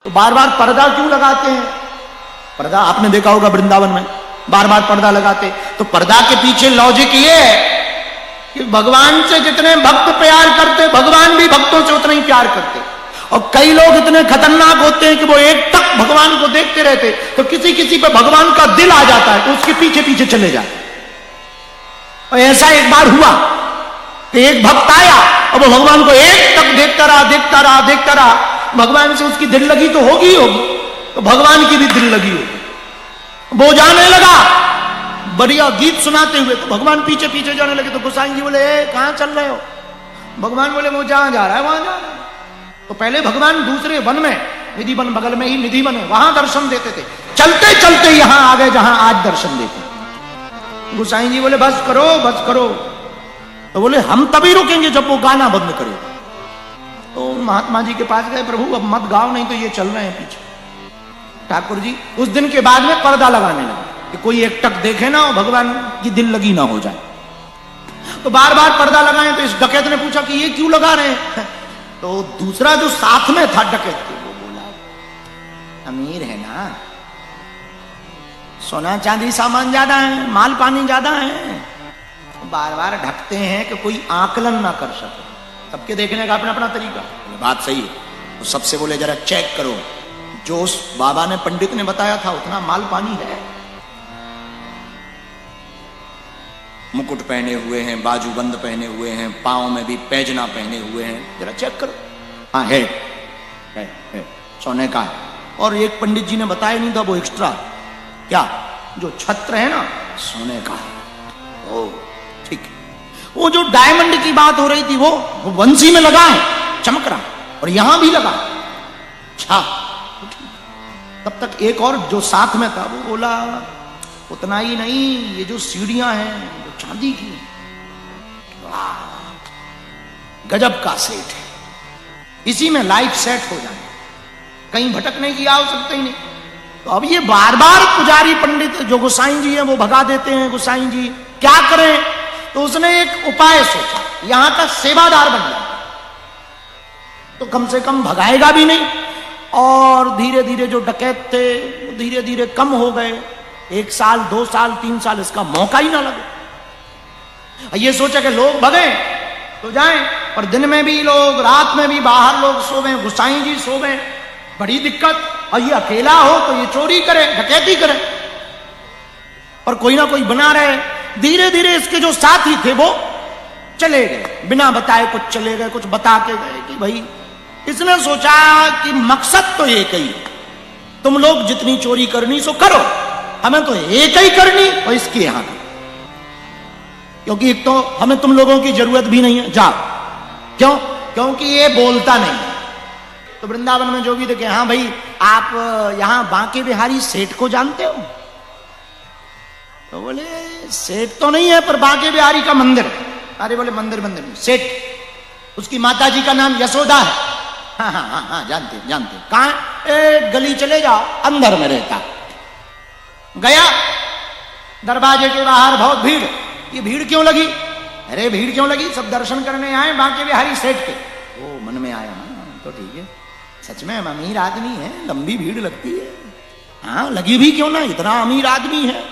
तो बार बार पर्दा क्यों लगाते हैं? पर्दा आपने देखा होगा वृंदावन में बार बार पर्दा लगाते, तो पर्दा के पीछे लॉजिक ये है कि भगवान से जितने भक्त प्यार करते, भगवान भी भक्तों से उतना ही प्यार करते। और कई लोग इतने खतरनाक होते हैं कि वो एक टक भगवान को देखते रहते, तो किसी किसी पे भगवान का दिल आ जाता है तो उसके पीछे पीछे चले जाते। और ऐसा एक बार हुआ कि एक भक्त आया और वो भगवान को एक टक देखता रहा देखता रहा देखता रहा। भगवान से उसकी दिल लगी तो होगी होगी, तो भगवान की भी दिल लगी होगी। वो जाने लगा बढ़िया गीत सुनाते हुए, तो भगवान पीछे पीछे जाने लगे। तो गोसाई जी बोले कहां चल रहे हो? भगवान बोले वो जहां जा रहा है वहां जा रहा है। तो पहले भगवान दूसरे वन में, निधि वन बगल में ही निधि वन है, वहां दर्शन देते थे। चलते चलते यहां आ गए जहां आज दर्शन देते। गोसाई जी बोले बस करो बस करो। तो बोले हम तभी रुकेंगे जब वो गाना बंद करे। तो महात्मा जी के पास गए, प्रभु अब मत गाओ नहीं तो ये चल रहे हैं पीछे। ठाकुर जी उस दिन के बाद में पर्दा लगाने लगे कि कोई एक टक देखे ना और भगवान की दिल लगी ना हो जाए। तो बार बार पर्दा लगाए। तो इस डकैत ने पूछा कि ये क्यों लगा रहे हैं? तो दूसरा जो साथ में था डकैत वो बोला अमीर है ना, सोना चांदी सामान ज्यादा है, माल पानी ज्यादा है, बार बार ढकते हैं कि कोई आकलन ना कर सके। सबके देखने का अपना अपना तरीका। बात सही है। तो सबसे बोले जरा चेक करो, जो उस बाबा ने पंडित ने बताया था उतना माल पानी है? मुकुट पहने हुए हैं, बाजूबंद पहने हुए हैं, पांव में भी पैजना पहने हुए हैं, जरा चेक करो। हाँ है, सोने का है। और एक पंडित जी ने बताया नहीं था वो एक्स्ट्रा, क्या जो छत्र है ना सोने का है। ओ ठीक है। वो जो डायमंड की बात हो रही थी वो बंसी में लगा है, चमक रहा, और यहां भी लगा। अच्छा, तब तक एक और जो साथ में था वो बोला उतना ही नहीं, ये जो सीढ़ियां हैं वो चांदी की, गजब का सेट है, इसी में लाइफ सेट हो जाए, कहीं भटकने की आवश्यकता ही नहीं। तो अब ये बार बार पुजारी पंडित जो गोसाई जी हैं वो भगा देते हैं। गोसाई जी क्या करें? तो उसने एक उपाय सोचा, यहां का सेवादार बन जाए तो कम से कम भगाएगा भी नहीं। और धीरे धीरे जो डकैत थे वो धीरे धीरे कम हो गए। 1 साल 2 साल 3 साल इसका मौका ही ना लगे। ये सोचा कि लोग भगे तो जाएं, पर दिन में भी लोग, रात में भी बाहर लोग सोवे, गोसाई जी सोवे, बड़ी दिक्कत। और ये अकेला हो तो ये चोरी करे, डकैती करे, और कोई ना कोई बना रहे। धीरे धीरे इसके जो साथी थे वो चले गए, बिना बताए कुछ चले गए, कुछ बता के गए कि भाई, इसने सोचा कि मकसद तो एक ही, तुम लोग जितनी चोरी करनी सो करो, हमें तो एक ही करनी और इसके यहां की, क्योंकि एक तो हमें तुम लोगों की जरूरत भी नहीं है, जाओ। क्यों? क्योंकि ये बोलता नहीं। तो वृंदावन में जो भी देखे, हाँ भाई आप यहां बांके बिहारी सेठ को जानते हो? तो बोले सेठ तो नहीं है पर बांके बिहारी का मंदिर है। अरे बोले मंदिर मंदिर में सेठ, उसकी माता जी का नाम यशोदा है। हाँ हाँ हाँ हाँ जानते जानते। कहां? एक गली चले जाओ, अंदर में रहता। गया, दरवाजे के बाहर बहुत भीड़। ये भीड़ क्यों लगी? अरे भीड़ क्यों लगी? सब दर्शन करने आए बांके बिहारी सेठ के। ओ मन में आया, हाँ तो ठीक है, सच में अमीर आदमी है, लंबी भीड़ लगती है। हाँ लगी भी क्यों ना, इतना अमीर आदमी है,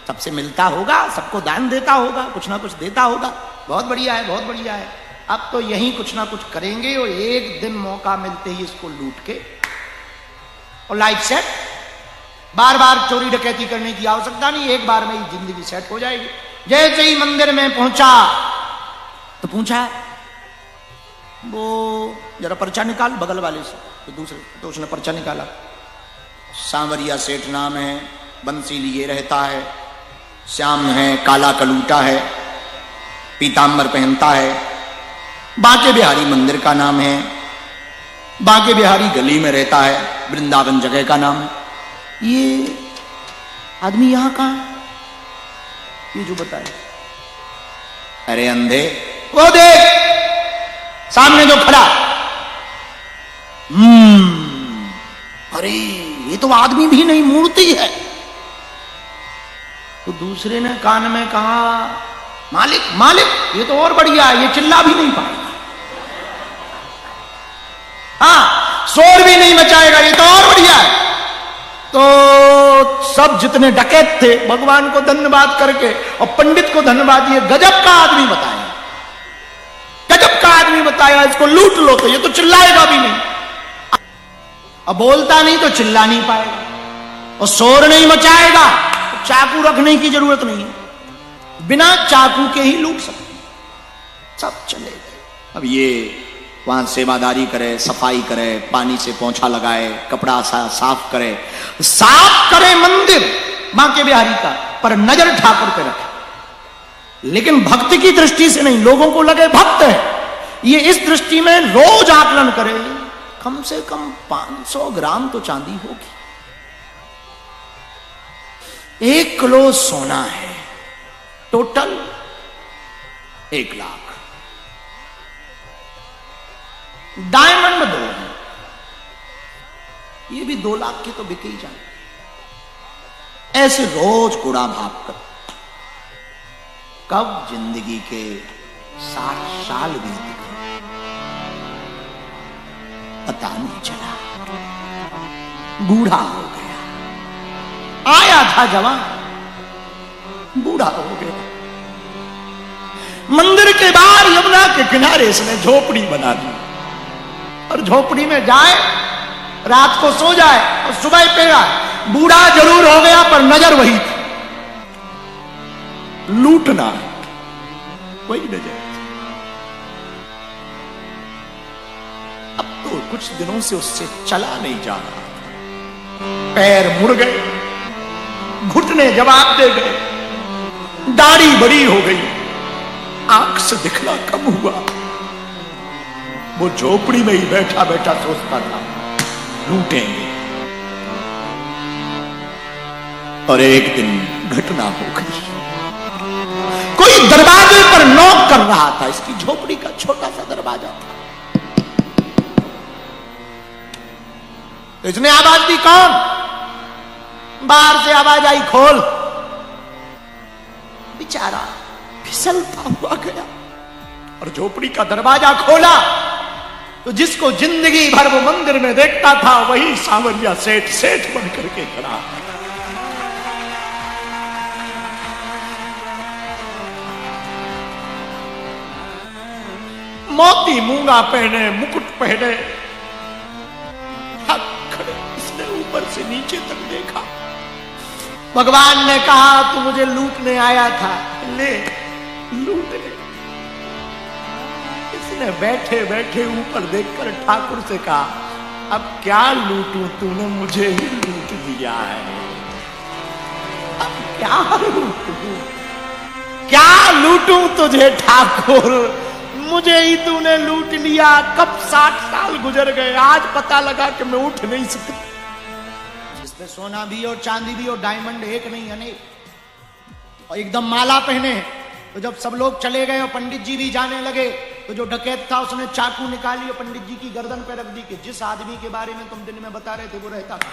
सबसे मिलता होगा, सबको दान देता होगा, कुछ ना कुछ देता होगा। बहुत बढ़िया है, बहुत बढ़िया है। अब तो यही कुछ ना कुछ करेंगे और एक दिन मौका मिलते ही इसको लूट के और लाइफ सेट। बार बार चोरी डकैती करने की आवश्यकता नहीं, एक बार में ही जिंदगी सेट हो जाएगी। जैसे ही मंदिर में पहुंचा तो पूछा वो जरा पर्चा निकाल बगल वाले से, तो दूसरे, तो उसने पर्चा निकाला। सांवरिया सेठ नाम है, बंसी लिए रहता है, श्याम है, काला कलूटा है, पीतांबर पहनता है, बांके बिहारी मंदिर का नाम है, बांके बिहारी गली में रहता है, वृंदावन जगह का नाम है। ये आदमी यहां कहां है? ये जो बताए। अरे अंधे, वो देख सामने जो खड़ा। अरे ये तो आदमी भी नहीं, मूर्ति है। तो दूसरे ने कान में कहा, मालिक मालिक ये तो और बढ़िया है, ये चिल्ला भी नहीं पाएगा, हाँ शोर भी नहीं मचाएगा, ये तो और तो सब जितने डकैत थे भगवान को धन्यवाद करके और पंडित को धन्यवाद दिए, गजब का आदमी बताया, गजब का आदमी बताया, इसको लूट लो तो ये तो चिल्लाएगा भी नहीं, अब बोलता नहीं तो चिल्ला नहीं पाएगा, और शोर नहीं मचाएगा तो चाकू रखने की जरूरत नहीं है, बिना चाकू के ही लूट सकते, सब चले गए। अब ये वहां सेवादारी करे, सफाई करे, पानी से पोंछा लगाए, कपड़ा साफ करे मंदिर मां के बिहारी का, पर नजर ठाकुर पे रखे, लेकिन भक्ति की दृष्टि से नहीं, लोगों को लगे भक्त है, ये इस दृष्टि में रोज आकलन करे, कम से कम 500 ग्राम तो चांदी होगी, 1 किलो सोना है, टोटल 1 लाख, डायमंड 2 है, ये भी 2 लाख की तो बिक ही जाए, ऐसे रोज कूड़ा भाप कर कब जिंदगी के 60 साल बीत गए पता नहीं चला, बूढ़ा हो गया, आया था जवान, बूढ़ा हो गया। मंदिर के बाहर यमुना के किनारे इसने झोपड़ी बना दी, और झोपड़ी में जाए, रात को सो जाए और सुबह पेगा, बूढ़ा जरूर हो गया पर नजर वही थी, लूटना वही नजर। अब तो कुछ दिनों से उससे चला नहीं जा रहा, पैर मुड़ गए, घुटने जवाब दे गए, दाढ़ी बड़ी हो गई, आंख से दिखना कम हुआ, वो झोपड़ी में ही बैठा बैठा सोचता था लूटेंगे, और एक दिन घटना हो गई, कोई दरवाजे पर नॉक कर रहा था, इसकी झोपड़ी का छोटा सा दरवाजा था, तो इसने आवाज दी, कौन? बाहर से आवाज आई, खोल। बेचारा फिसलता हुआ गया और झोपड़ी का दरवाजा खोला, तो जिसको जिंदगी भर वो मंदिर में देखता था वही सांवरिया सेठ बन करके खड़ा। मोती मूंगा पहने, मुकुट पहने, खड़े, इसने ऊपर से नीचे तक देखा। भगवान ने कहा तू मुझे लूटने आया था, ले लूट ले। इसने बैठे बैठे ऊपर देखकर ठाकुर से कहा अब क्या लूटूं, तूने मुझे ही लूट दिया है, अब क्या लूटूं, क्या लूटूं तुझे ठाकुर, मुझे ही तूने लूट लिया। कब 60 साल गुजर गए, आज पता लगा कि मैं उठ नहीं सकता। जिसमें सोना भी और चांदी भी और डायमंड एक नहीं अनेक, और एकदम माला पहने। तो जब सब लोग चले गए और पंडित जी भी जाने लगे, तो जो डकैत था उसने चाकू निकाली और पंडित जी की गर्दन पे रख दी कि जिस आदमी के बारे में तुम दिन में बता रहे थे वो रहता था,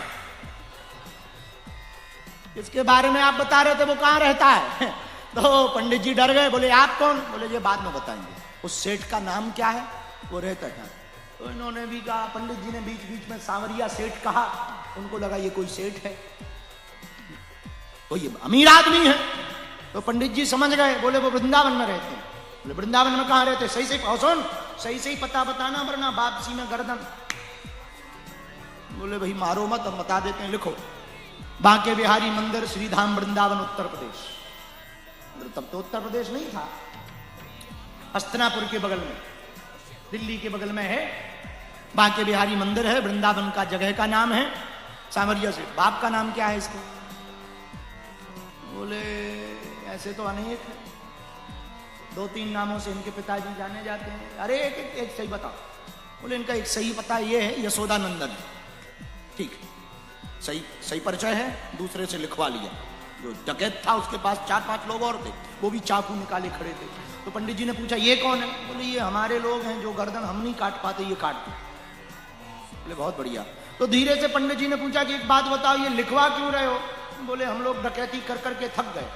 जिसके बारे में आप बता रहे थे वो कहां रहता है। तो पंडित जी डर गए, बोले आप कौन? बोले ये बाद में बताएंगे। उस सेठ का नाम क्या है? वो रहता था। तो इन्होंने भी कहा, पंडित जी ने बीच बीच में सांवरिया सेठ कहा, उनको लगा ये कोई सेठ है, तो ये अमीर आदमी है। तो पंडित जी समझ गए, बोले वो वृंदावन में रहते हैं। बोले वृंदावन में कहां रहते? सही से सुन, सही से ही पता बताना वरना वापसी में गर्दन। बोले भाई मारो मत, हम बता देते हैं, लिखो बांके बिहारी मंदिर, श्रीधाम, वृंदावन, उत्तर प्रदेश। तब तो उत्तर प्रदेश नहीं था, हस्तिनापुर के बगल में, दिल्ली के बगल में है बांके बिहारी मंदिर है, वृंदावन का जगह का नाम है। सांवरिया से बाप का नाम क्या है इसके? बोले ऐसे तो अनेक है, 2-3 नामों से इनके पिताजी जाने जाते हैं। अरे एक सही बताओ। बोले इनका एक सही पता ये है, यशोदानंदन। ठीक है, सही परिचय है, दूसरे से लिखवा लिया। जो डकैत था उसके पास 4-5 लोग और थे, वो भी चाकू निकाले खड़े थे। तो पंडित जी ने पूछा ये कौन है? बोले ये हमारे लोग हैं, जो गर्दन हम नहीं काट पाते ये काटते। बोले बहुत बढ़िया। तो धीरे से पंडित जी ने पूछा कि एक बात बताओ, ये लिखवा क्यों रहे हो? बोले हम लोग डकैती कर करके थक गए,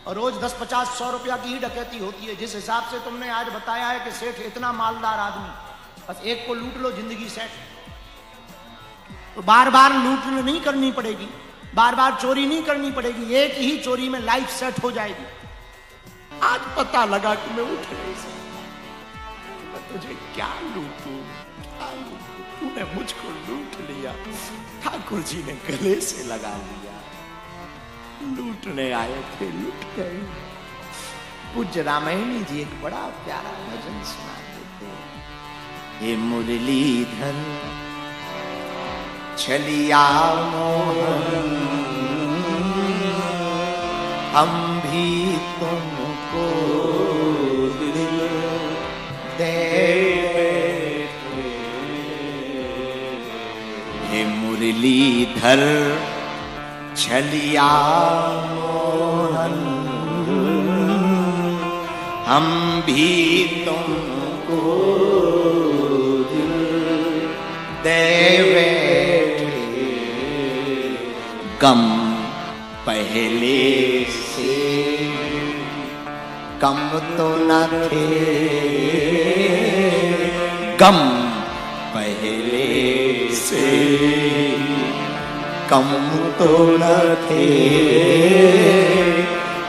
और रोज 10, 50, 100 रुपया की ही डकैती होती है। जिस हिसाब से तुमने आज बताया है कि सेठ इतना मालदार आदमी, बस एक को लूट लो जिंदगी सेट। तो बार बार लूट नहीं करनी पड़ेगी, बार बार चोरी नहीं करनी पड़ेगी, एक ही चोरी में लाइफ सेट हो जाएगी। आज पता लगा कि मैं उठ नहीं सकता, मैं तुझे क्या लूटूं, क्या लूटूं, तूने मुझको लूट लिया। ठाकुर जी ने गले से लगा लिया, लूटने आए थे लूट गए। पूज्य रामायणी जी एक बड़ा प्यारा भजन सुना देते हैं। ये मुरलीधर चलिया मोहन, हम भी तुमको दिल दे बैठे। ये मुरलीधर चलिया मोहन, हम भी तुमको दिल दे बैठे। गम पहले से कम तो न थे, गम पहले से कम तो न थे।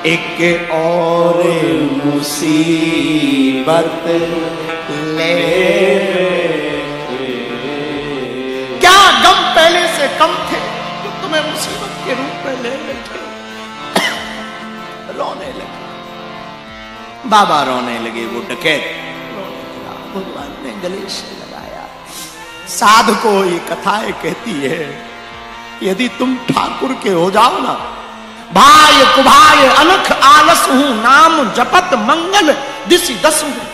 एक और मुसीबत ले, क्या गम पहले से कम थे तो तुम्हें मुसीबत के रूप में ले बैठे। रोने लगे बाबा, रोने लगे। वो डकैत रोने लगा, भगवान ने गले से लगाया। साध को ये कथाएं कहती है, यदि तुम ठाकुर के हो जाओ ना, भाई कुभाय अनख आलस हूं, नाम जपत मंगल दिशि दसहूं।